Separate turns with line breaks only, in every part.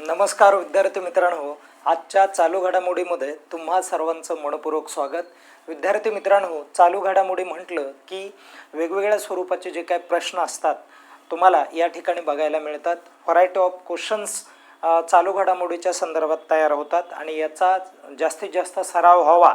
नमस्कार विद्यार्थी मित्रांनो, आजच्या चालू घडामोडीमध्ये तुम्हा सर्वांचं मनपूर्वक स्वागत. विद्यार्थी मित्रांनो, चालू घडामोडी म्हटलं की वेगवेगळ्या स्वरूपाचे जे काही प्रश्न असतात तुम्हाला या ठिकाणी बघायला मिळतात. व्हरायटी ऑफ क्वेश्चन्स चालू घडामोडीच्या संदर्भात तयार होतात आणि याचा जास्तीत जास्त सराव व्हावा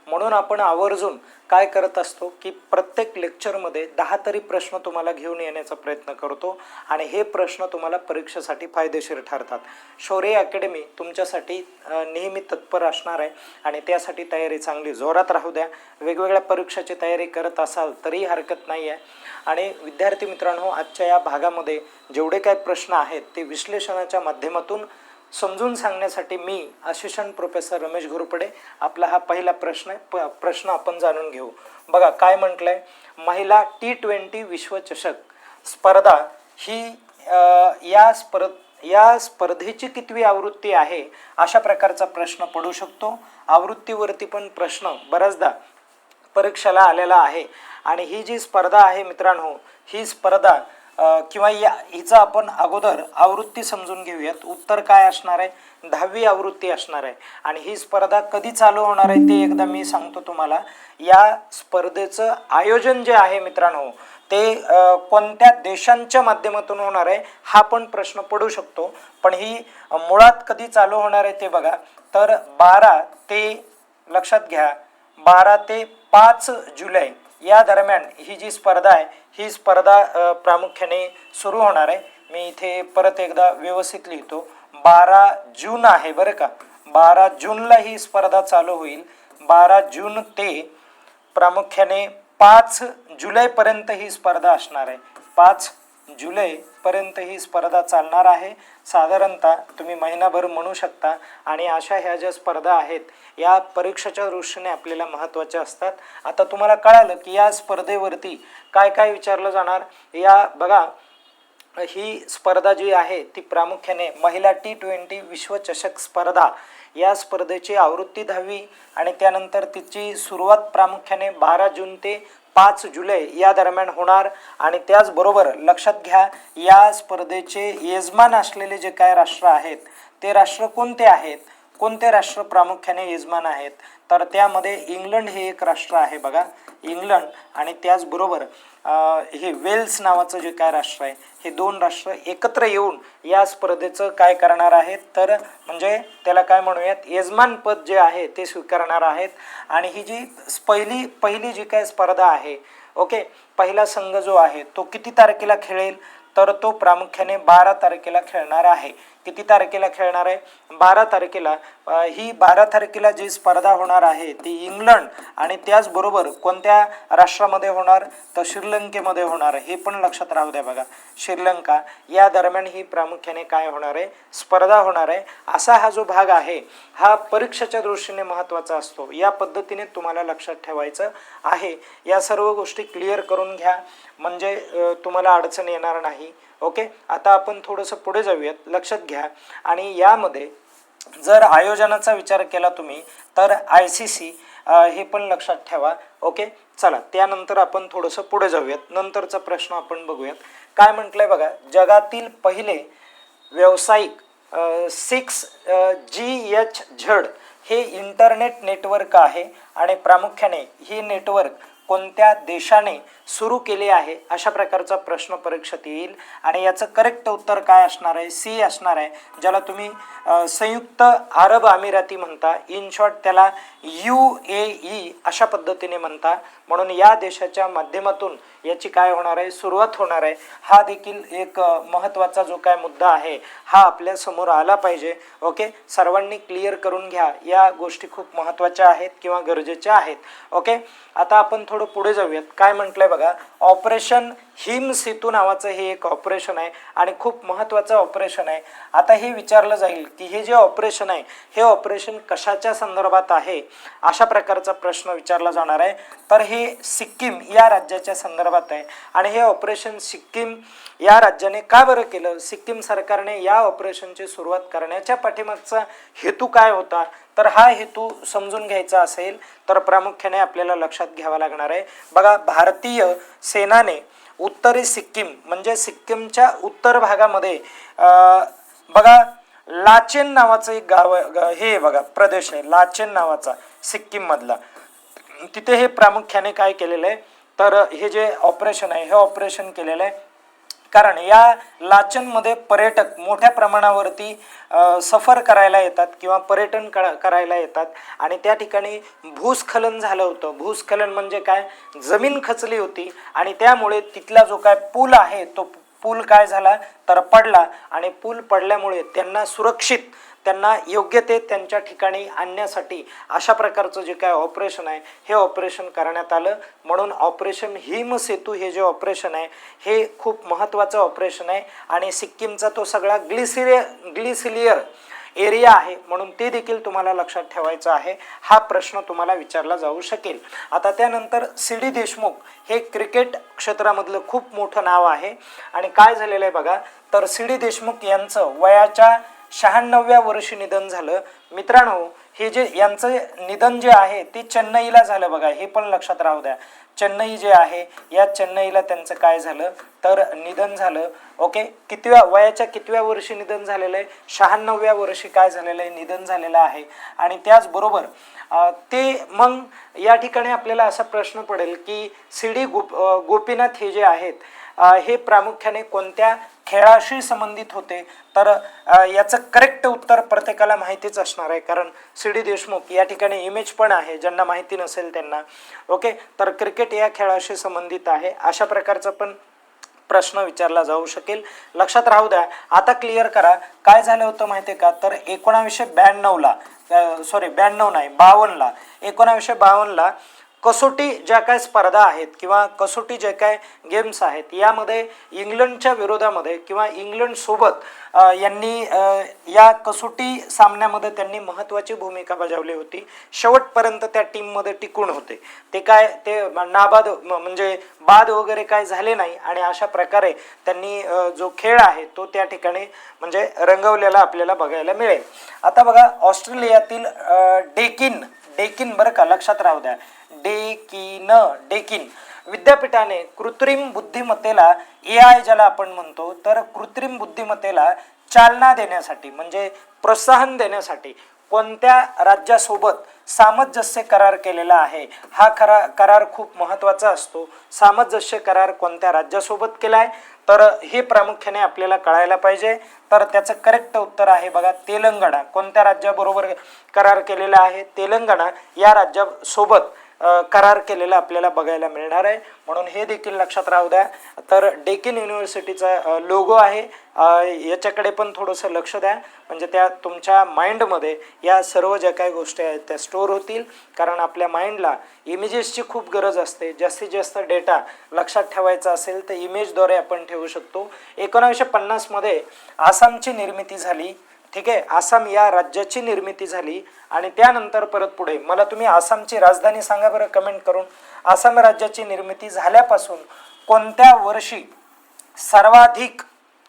म्हणून आपण आवर्जून काय करत असतो की प्रत्येक लेक्चरमध्ये 10 तरी प्रश्न तुम्हाला घेऊन येण्याचा प्रयत्न करतो आणि हे प्रश्न तुम्हाला परीक्षेसाठी फायदेशीर ठरतात. शौर्य अकॅडमी तुमच्यासाठी नेहमी तत्पर असणार आहे आणि त्यासाठी तयारी चांगली जोरात राहू द्या. वेगवेगळ्या परीक्षेची तयारी करत असाल तरी हरकत नाही आहे. आणि विद्यार्थी मित्रांनो, आजच्या या भागामध्ये जेवढे काही प्रश्न आहेत ते विश्लेषणाच्या माध्यमातून समजून सांगण्यासाठी मी असिस्टंट प्रोफेसर रमेश घोरपडे आपला हा पहिला प्रश्न आहे. प्रश्न आपण जाणून घेऊ. बघा काय म्हटलंय, महिला T20 विश्वचषक स्पर्धा ही या स्पर्धेची कितवी आवृत्ती आहे अशा प्रकारचा प्रश्न पडू शकतो. आवृत्तीवरती पण प्रश्न बऱ्याचदा परीक्षेला आलेला आहे आणि ही जी स्पर्धा आहे मित्रांनो, ही स्पर्धा किंवा हिचा आपण अगोदर आवृत्ती समजून घेऊयात. उत्तर काय असणार आहे, 10वी आवृत्ती असणार आहे. आणि ही स्पर्धा कधी चालू होणार आहे ते एकदा मी सांगतो तुम्हाला. या स्पर्धेचं आयोजन जे आहे मित्रांनो ते कोणत्या देशांच्या माध्यमातून होणार आहे हा पण प्रश्न पडू शकतो. पण ही मुळात कधी चालू होणार आहे ते बघा, तर 12 ते लक्षात घ्या 12 ते 5 जुलै या दरम्यान ही जी स्पर्धा आहे ही स्पर्धा प्रामुख्याने सुरू होणार आहे. मी इथे परत एकदा व्यवस्थित लिहितो, 12 जून आहे बरं का. 12 जूनला ही स्पर्धा चालू होईल. 12 जून ते प्रामुख्याने 5 जुलैपर्यंत ही स्पर्धा असणार आहे. 5 जुलैपर्यंत ही स्पर्धा चालणार आहे. साधारणतः तुम्ही महिनाभर म्हणू शकता. आणि अशा ह्या ज्या स्पर्धा आहेत या परीक्षेच्या दृष्टीने आपल्याला महत्त्वाच्या असतात. आता तुम्हाला कळालं की या स्पर्धेवरती काय काय विचारलं जाणार. या बघा, ही स्पर्धा जी आहे ती प्रामुख्याने महिला T20 विश्वचषक स्पर्धा, या स्पर्धेची आवृत्ती 10वी आणि त्यानंतर तिची सुरुवात प्रामुख्याने 12 जून ते 5 जुलै या दरम्यान होणार. आणि त्याचबरोबर लक्षात घ्या, या स्पर्धेचे यजमान असलेले जे काय राष्ट्र आहेत ते राष्ट्र कोणते आहेत, कोणते राष्ट्र प्रामुख्याने यजमान आहेत, तर त्यामध्ये इंग्लंड हे एक राष्ट्र आहे बघा, इंग्लंड. आणि त्याचबरोबर हे वेल्स नावाचं जे काय राष्ट्र आहे, हे 2 राष्ट्र एकत्र येऊन या स्पर्धेचं काय करणार आहेत, तर म्हणजे त्याला काय म्हणूयात, यजमानपद जे आहे ते स्वीकारणार आहेत. आणि ही जी पहिली जी काय स्पर्धा आहे, ओके, पहिला संघ जो आहे तो किती तारखेला खेळेल, तर तो प्रामुख्याने 12 तारखेला खेळणार आहे. किती तारखेला खेळणार आहे, 12 तारखेला. ही 12 तारखेला जी स्पर्धा होणार आहे ती इंग्लंड आणि त्याचबरोबर कोणत्या राष्ट्रामध्ये होणार, तर श्रीलंकेमध्ये होणार. हे पण लक्षात राहू द्या बघा, श्रीलंका या दरम्यान ही प्रामुख्याने काय होणार आहे, स्पर्धा होणार आहे. असा हा जो भाग आहे हा परीक्षेच्या दृष्टीने महत्त्वाचा असतो. या पद्धतीने तुम्हाला लक्षात ठेवायचं आहे. या सर्व गोष्टी क्लिअर करून घ्या म्हणजे तुम्हाला अडचण येणार नाही. ओके, आता आपण थोडंसं पुढे जाऊयात. लक्षात घ्या, आणि यामध्ये जर आयोजनाचा विचार केला तुम्ही तर ICC हे पण लक्षात ठेवा. ओके, चला त्यानंतर आपण थोडंसं पुढे जाऊयात. नंतरचा प्रश्न आपण बघूयात. काय म्हटलंय बघा, जगातील पहिले व्यावसायिक 6GHz हे इंटरनेट नेटवर्क आहे आणि प्रामुख्याने हे नेटवर्क कोणत्या देशाने सुरू केले आहे अशा प्रकारचा प्रश्न परीक्षेत येईल. आणि याचं करेक्ट उत्तर काय असणार आहे, C असणार आहे, ज्याला तुम्ही संयुक्त अरब अमिराती म्हणता. इन शॉर्ट त्याला UAE अशा पद्धतीने म्हणता. म्हणून या देशाच्या माध्यमातून याची काय होणार आहे, सुरुवात होणार आहे. हा देखील एक महत्त्वाचा जो काय मुद्दा आहे हा आपल्या समोर आला पाहिजे. ओके, सर्वांनी क्लिअर करून घ्या, या गोष्टी खूप महत्त्वाच्या आहेत किंवा गरजेच्या आहेत. ओके, आता आपण थोडं पुढे जाऊयात. काय म्हटलंय बघा, ऑपरेशन हिम सेतू नावाचं हे एक ऑपरेशन आहे आणि खूप महत्त्वाचं ऑपरेशन आहे. आता हे विचारलं जाईल की हे जे ऑपरेशन आहे हे ऑपरेशन कशाच्या संदर्भात आहे अशा प्रकारचा प्रश्न विचारला जाणार आहे. तर हे सिक्कीम या राज्याच्या संदर्भात आहे. आणि हे ऑपरेशन सिक्कीम या राज्याने का बरं केलं, सिक्कीम सरकारने या ऑपरेशनची सुरुवात करण्याच्या पाठीमागचा हेतू काय होता, तर हा हेतू समजून घ्यायचा असेल तर प्रामुख्याने आपल्याला लक्षात घ्यावा लागणार आहे. बघा, भारतीय सेनाने उत्तरी सिक्कीम म्हणजे सिक्कीमच्या उत्तर भागामध्ये बघा लाचेन नावाचं एक गाव हे बघा प्रदेश आहे लाचेन नावाचा सिक्कीम मधला. तिथे हे प्रामुख्याने काय केलेलं आहे तर हे जे ऑपरेशन आहे हे ऑपरेशन केलेलं आहे कारण या लाचनमध्ये पर्यटक मोठ्या प्रमाणावरती सफर करायला येतात किंवा पर्यटन करायला येतात आणि त्या ठिकाणी भूस्खलन झालं होतं. भूस्खलन म्हणजे काय, जमीन खचली होती आणि त्यामुळे तिथला जो काय पूल आहे तो पूल काय झाला तर पडला आणि पूल पडल्यामुळे त्यांना सुरक्षित त्यांना योग्य ते त्यांच्या ठिकाणी आणण्यासाठी अशा प्रकारचं जे काय ऑपरेशन आहे हे ऑपरेशन करण्यात आलं. म्हणून ऑपरेशन हिम सेतू हे जे ऑपरेशन आहे हे खूप महत्त्वाचं ऑपरेशन आहे आणि सिक्कीमचा तो सगळा ग्लिसिलियर एरिया आहे म्हणून ते देखील तुम्हाला लक्षात ठेवायचं आहे. हा प्रश्न तुम्हाला विचारला जाऊ शकेल. आता त्यानंतर सी.डी. देशमुख हे क्रिकेट क्षेत्रामधलं खूप मोठं नाव आहे आणि काय झालेलं आहे बघा तर सी.डी. देशमुख यांचं वयाच्या 96व्या वर्षी निधन झालं. मित्रांनो हे जे यांचं निधन जे आहे ते चेन्नईला झालं बघा, हे पण लक्षात राहू द्या. चेन्नई जे आहे या चेन्नईला त्यांचं काय झालं तर निधन झालं. ओके, वयाच्या कितव्या वर्षी निधन झालेलं आहे, 96व्या वर्षी काय झालेलं आहे निधन झालेलं आहे. आणि त्याचबरोबर ते मग या ठिकाणी आपल्याला असा प्रश्न पडेल की सी.डी. गोपीनाथ हे जे आहेत हे प्रामुख्याने कोणत्या खेळाशी संबंधित होते तर याचं करेक्ट उत्तर प्रत्येकाला माहितीच असणार आहे कारण सी.डी. देशमुख या ठिकाणी इमेज पण आहे ज्यांना माहिती नसेल त्यांना. ओके, तर क्रिकेट या खेळाशी संबंधित आहे. अशा प्रकारचा पण प्रश्न विचारला जाऊ शकेल, लक्षात राहू द्या. आता क्लिअर करा काय झालं होतं माहिती आहे का तर 1952ला 1952ला कसोटी ज्या काय स्पर्धा आहेत किंवा कसोटी जे काय गेम्स आहेत यामध्ये इंग्लंडच्या विरोधामध्ये किंवा इंग्लंड सोबत यांनी या कसोटी सामन्यामध्ये त्यांनी महत्त्वाची भूमिका बजावली होती. शेवटपर्यंत त्या टीममध्ये टिकून होते. ते काय ते नाबाद म्हणजे बाद वगैरे काय झाले नाही आणि अशा प्रकारे त्यांनी जो खेळ आहे तो त्या ठिकाणी म्हणजे रंगवलेला आपल्याला बघायला मिळेल. आता बघा ऑस्ट्रेलियातील डेकिन बरं का, लक्षात राहू द्या, डेकिन विद्यापीठाने कृत्रिम बुद्धिमत्तेला AI ज्याला आपण म्हणतो तर कृत्रिम बुद्धिमत्तेला चालना देण्यासाठी म्हणजे प्रोत्साहन देण्यासाठी कोणत्या राज्यासोबत सामंजस्य करार केलेला आहे. हा करार खूप महत्त्वाचा असतो. सामंजस्य करार कोणत्या राज्यासोबत केलाय तर हे प्रामुख्याने आपल्याला कळायला पाहिजे. तर त्याचं करेक्ट उत्तर आहे बघा तेलंगणा. कोणत्या राज्याबरोबर करार केलेला आहे, तेलंगणा या राज्यासोबत करार केलेला आपल्याला बघायला मिळणार आहे. म्हणून हे देखील लक्षात राहू द्या. तर डेक्कन युनिव्हर्सिटीचा लोगो आहे, याच्याकडे पण थोडंसं लक्ष द्या म्हणजे त्या तुमच्या माइंडमध्ये या सर्व ज्या काही गोष्टी आहेत त्या स्टोअर होतील. कारण आपल्या माइंडला इमेजेसची खूप गरज असते. जास्तीत जास्त डेटा लक्षात ठेवायचा असेल तर इमेजद्वारे आपण ठेवू शकतो. 1950 मध्ये आसामची निर्मिती झाली. ठीक आहे, आसाम या राज्याची निर्मिती झाली आणि त्यानंतर परत पुढे मला तुम्ही आसामची राजधानी सांगा बरं कमेंट करून. आसाम राज्याची निर्मिती झाल्यापासून कोणत्या वर्षी सर्वाधिक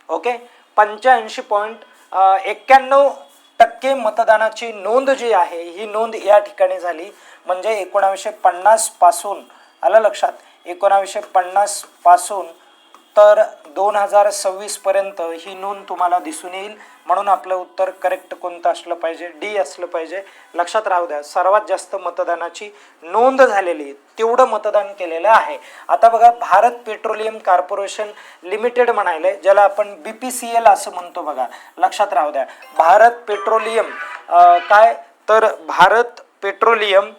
85.91% मतदानाची नोंद जी आहे ही नोंद या ठिकाणी झाली. म्हणजे 1950 पासून आलं लक्षात, 1950 पासून तर 2026 पर्यंत ही नोंद तुम्हाला दिसून येईल. म्हणून आपलं उत्तर करेक्ट कोणतं असलं पाहिजे, डी असलं पाहिजे. लक्षात राहू द्या, सर्वात जास्त मतदानाची नोंद झालेली तेवढं मतदान केलेलं आहे. आता बघा भारत पेट्रोलियम कॉर्पोरेशन लिमिटेड म्हणायलंय ज्याला आपण BPCL असं म्हणतो बघा. लक्षात राहू द्या, भारत पेट्रोलियम काय तर भारत पेट्रोलियम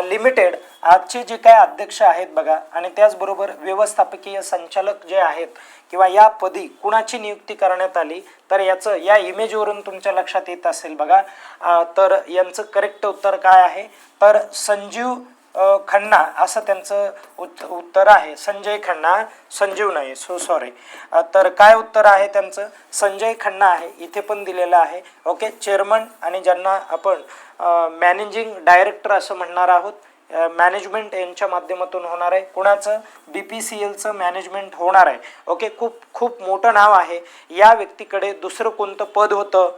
लिमिटेड आजचे जे काय अध्यक्ष आहेत बघा आणि त्याचबरोबर व्यवस्थापकीय संचालक जे आहेत किंवा या पदी कुणाची नियुक्ती करण्यात आली तर याचं या इमेजवरून तुमच्या लक्षात येत असेल बघा. तर यांचं करेक्ट उत्तर काय आहे तर संजीव खन्ना असं त्यांचं उत्तर आहे. संजय खन्ना, संजीव नाही, सॉरी. तर काय उत्तर आहे त्यांचं, संजय खन्ना आहे. इथे पण दिलेलं आहे. ओके, चेअरमन आणि ज्यांना आपण मॅनेजिंग डायरेक्टर असं म्हणणार आहोत. मॅनेजमेंट यांच्या माध्यमातून होणार आहे. कुणाचं, BPCLचं मॅनेजमेंट होणार आहे. ओके, खूप मोठं नाव आहे. या व्यक्तीकडे दुसरं कोणतं पद होतं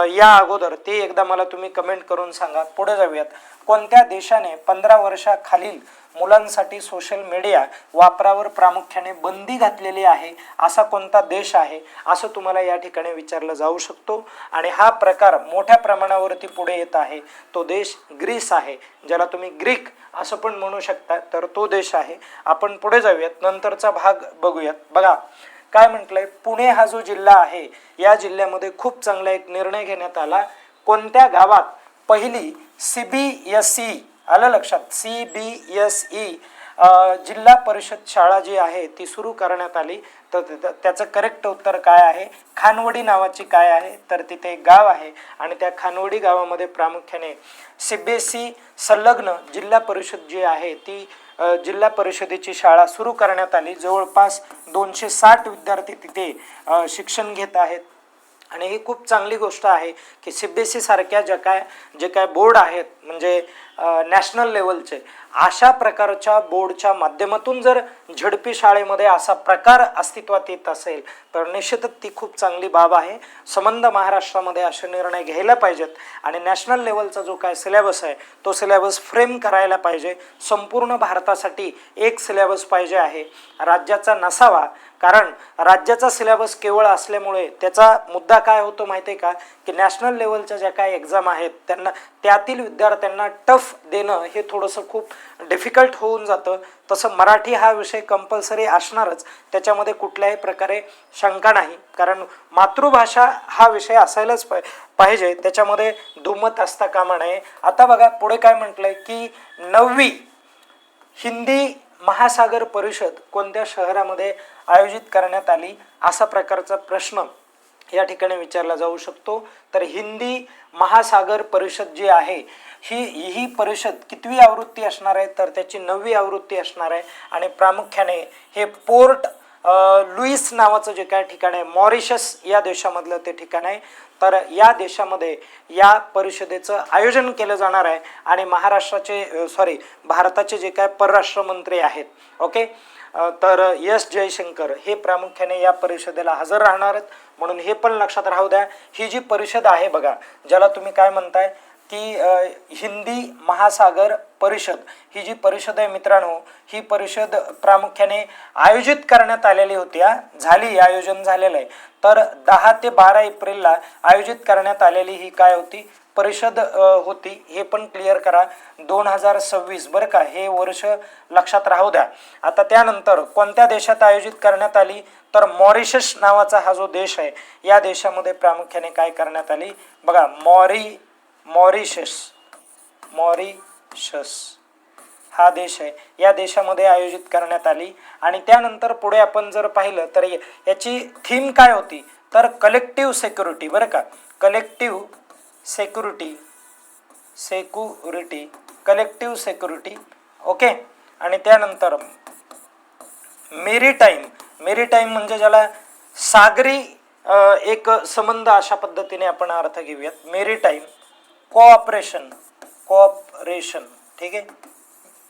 या अगोदर ते एकदा मला तुम्ही कमेंट करून सांगा. पुढे जाऊयात. कोणत्या देशाने 15 वर्षाखालील मुलांसाठी सोशल मीडिया वापरावर प्रामुख्याने बंदी घातलेली आहे असा कोणता देश आहे असं तुम्हाला या ठिकाणी विचारलं जाऊ शकतो. आणि हा प्रकार मोठ्या प्रमाणावरती पुढे येत आहे तो देश ग्रीस आहे, ज्याला तुम्ही ग्रीक असं पण म्हणू शकता, तर तो देश आहे. आपण पुढे जाऊयात, नंतरचा भाग बघूयात. बघा काय म्हटलंय, पुणे हा जो जिल्हा आहे या जिल्ह्यामध्ये खूप चांगला एक निर्णय घेण्यात आला. कोणत्या गावात पहिली CBSE, आलं लक्षात, CBSE जिल्हा परिषद शाळा जी आहे ती सुरू करण्यात आली. तर त्याचं करेक्ट उत्तर काय आहे, खानवडी नावाची काय आहे, तर तिथे एक गाव आहे आणि त्या खानवडी गावामध्ये प्रामुख्याने CBSE संलग्न जिल्हा परिषद जी आहे ती जिल्हा परिषदेची शाळा सुरू करण्यात आली. जवळपास 260 विद्यार्थी तिथे शिक्षण घेत आहेत आणि ही खूप चांगली गोष्ट आहे की CBSE सारख्या जे काय बोर्ड आहेत म्हणजे नॅशनल लेवलचे, अशा प्रकारच्या बोर्डच्या माध्यमातून जर झडपी शाळेमध्ये असा प्रकार अस्तित्वात येत असेल तर निश्चितच ती खूप चांगली बाब आहे. संबंध महाराष्ट्रामध्ये असे निर्णय घ्यायला पाहिजेत आणि नॅशनल लेवलचा जो काय सिलेबस आहे तो सिलेबस फ्रेम करायला पाहिजे. संपूर्ण भारतासाठी एक सिलेबस पाहिजे आहे, राज्याचा नसावा. कारण राज्याचा सिलेबस केवळ असल्यामुळे त्याचा मुद्दा काय होतो माहिती आहे का, की नॅशनल लेवलच्या ज्या काही एक्झाम आहेत त्यांना त्यातील विद्यार्थ्यांना टफ देणं हे थोडंसं खूप डिफिकल्ट होऊन जातं. तसं मराठी हा विषय कंपल्सरी असणारच, त्याच्यामध्ये कुठल्याही प्रकारे शंका नाही, कारण मातृभाषा हा विषय असायलाच पाहिजे, त्याच्यामध्ये दुमत असता कामा नये. आता बघा पुढे काय म्हटलंय की 9वी हिंदी महासागर परिषद कोणत्या शहरामध्ये आयोजित करण्यात आली असा प्रकारचा प्रश्न या ठिकाणी विचारला जाऊ शकतो. तर हिंदी महासागर परिषद जी आहे ही परिषद कितवी आवृत्ती असणार आहे, तर त्याची 9वी आवृत्ती असणार आहे आणि प्रामुख्याने हे पोर्ट लुईस नावाचं जे काय ठिकाण आहे, मॉरिशस या देशामधलं ते ठिकाण आहे. तर या देशामध्ये या परिषदेचं आयोजन केलं जाणार आहे आणि भारताचे जे काय परराष्ट्र मंत्री आहेत, ओके, तर एस जयशंकर हे प्रामुख्याने या परिषदेला हजर राहणार आहेत. म्हणून हे पण लक्षात राहू द्या, ही जी परिषद आहे बघा, ज्याला तुम्ही काय म्हणताय की हिंदी महासागर परिषद, ही जी परिषद आहे मित्रांनो, ही परिषद प्रामुख्याने आयोजित करण्यात आलेली होती, आयोजन झालेलं आहे. तर 10 ते 12 एप्रिलला आयोजित करण्यात आलेली ही काय होती, परिषद होती. हे पण क्लिअर करा, 2026 बरं का, हे वर्ष लक्षात राहू द्या. आता त्यानंतर कोणत्या देशात आयोजित करण्यात आली, तर मॉरिशस नावाचा हा जो देश आहे या देशामध्ये प्रामुख्याने काय करण्यात आली बघा, मॉरिशस हा देश आहे, या देशामध्ये आयोजित करण्यात आली. आणि त्यानंतर पुढे आपण जर पाहिलं तर याची थीम काय होती, तर कलेक्टिव्ह सिक्युरिटी, बरं का, कलेक्टिव्ह सिक्युरिटी, ओके. आणि त्यानंतर मेरीटाईम म्हणजे ज्याला सागरी एक संबंध अशा पद्धतीने आपण अर्थ घेऊयात. मेरीटाईम कोऑपरेशन, ठीक आहे,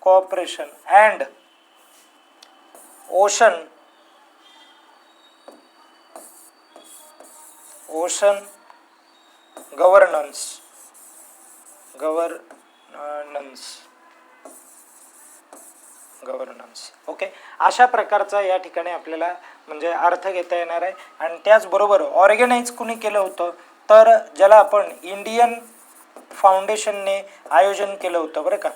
cooperation and ocean governance, okay, अशा प्रकारचा या ठिकाणी आपल्याला म्हणजे अर्थ घेता येणार आहे. आणि त्याचबरोबर ऑर्गनाइज कुणी केलं होतं, तर ज्याला आपण इंडियन फाउंडेशनने आयोजन केलं होतं, बरं का,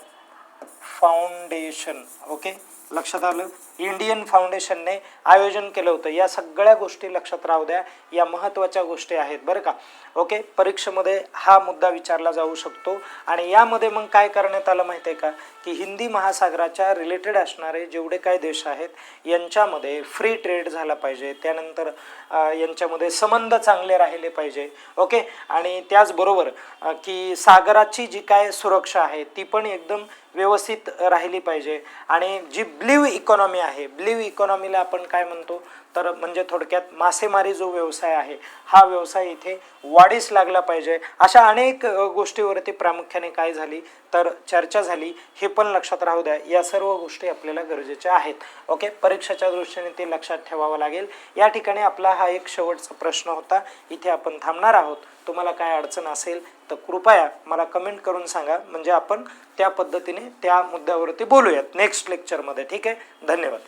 फाउंडेशन, ओके, लक्षात आलं, इंडियन फाउंडेशनने आयोजन केलं होतं. या सगळ्या गोष्टी लक्षात राहू द्या, या महत्त्वाच्या गोष्टी आहेत बरं का, ओके. परीक्षेमध्ये हा मुद्दा विचारला जाऊ शकतो. आणि यामध्ये मग काय करण्यात आलं माहिती आहे का, की हिंदी महासागराच्या रिलेटेड असणारे जेवढे काय देश आहेत यांच्यामध्ये फ्री ट्रेड झाला पाहिजे, त्यानंतर यांच्यामध्ये संबंध चांगले राहिले पाहिजे, ओके. आणि त्याचबरोबर की सागराची जी काय सुरक्षा आहे ती पण एकदम व्यवस्थित राहिली पाहिजे. आणि जी ब्ल्यू इकॉनॉमी आहे, ब्ल्यू इकॉनॉमीला आपण काय म्हणतो, तर म्हणजे थोडक्यात मासेमारी जो व्यवसाय आहे हा व्यवसाय इथे वाढीस लागला पाहिजे, अशा अनेक गोष्टीवरती प्रामुख्याने काय झाली तर चर्चा झाली. हे पण लक्षात राहू द्या, या सर्व गोष्टी आपल्याला गरजेच्या आहेत. ओके, परीक्षेच्या दृष्टीने ते लक्षात ठेवावं लागेल. या ठिकाणी आपला हा एक शेवटचा प्रश्न होता, इथे आपण थांबणार आहोत. तुम्हाला काय अडचण असेल तर कृपया मला कमेंट करून सांगा, म्हणजे आपण त्या पद्धतीने त्या मुद्द्यावरती बोलूयात नेक्स्ट लेक्चरमध्ये. ठीक आहे, धन्यवाद.